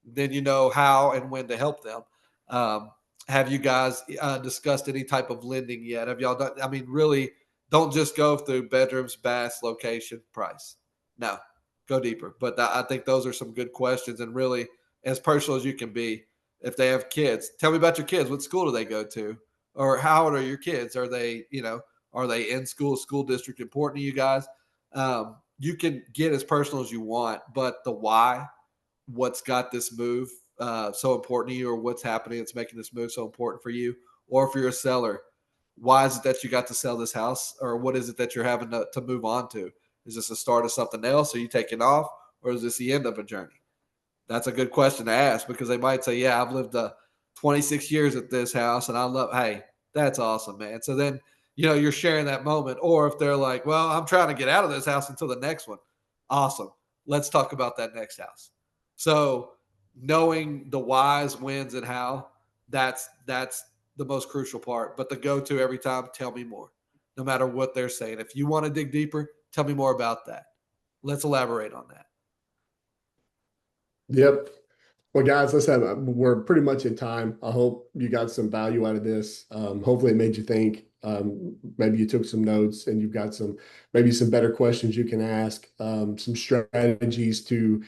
then you know how and when to help them. Um, have you guys discussed any type of lending yet? Have y'all done? I mean, really, don't just go through bedrooms, baths, location, price. No, go deeper. But I think those are some good questions and really as personal as you can be. If they have kids, tell me about your kids. What school do they go to? Or how old are your kids? Are they in school district important to you guys? You can get as personal as you want, but the why, what's got this move so important to you, or what's happening that's making this move so important for you, or if you're a seller, why is it that you got to sell this house, or what is it that you're having to move on to? Is this the start of something else? Are you taking off, or is this the end of a journey? That's a good question to ask because they might say, "Yeah, I've lived 26 years at this house, and I love." Hey, that's awesome, man. So then you're sharing that moment. Or if they're like, "Well, I'm trying to get out of this house until the next one," awesome. Let's talk about that next house. So knowing the whys, wins, and how that's the most crucial part. But the go-to every time, tell me more. No matter what they're saying. If you want to dig deeper, tell me more about that. Let's elaborate on that. Yep. Well, guys, we're pretty much at time. I hope you got some value out of this. Hopefully it made you think. Maybe you took some notes and you've got maybe some better questions you can ask, some strategies to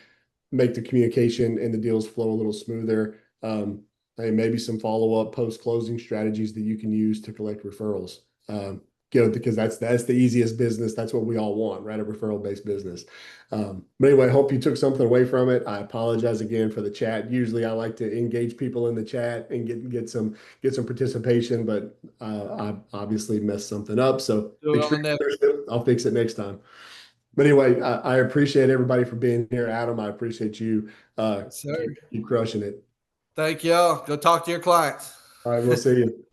make the communication and the deals flow a little smoother. And maybe some follow-up post-closing strategies that you can use to collect referrals. Um, because that's the easiest business. That's what we all want, right? A referral-based business. But anyway, I hope you took something away from it. I apologize again for the chat. Usually I like to engage people in the chat and get some participation, but I obviously messed something up. So Do it on the next. I'll fix it next time. But anyway, I appreciate everybody for being here. Adam, I appreciate you. Yes, sir. Keep crushing it. Thank y'all. Go talk to your clients. All right, we'll see you.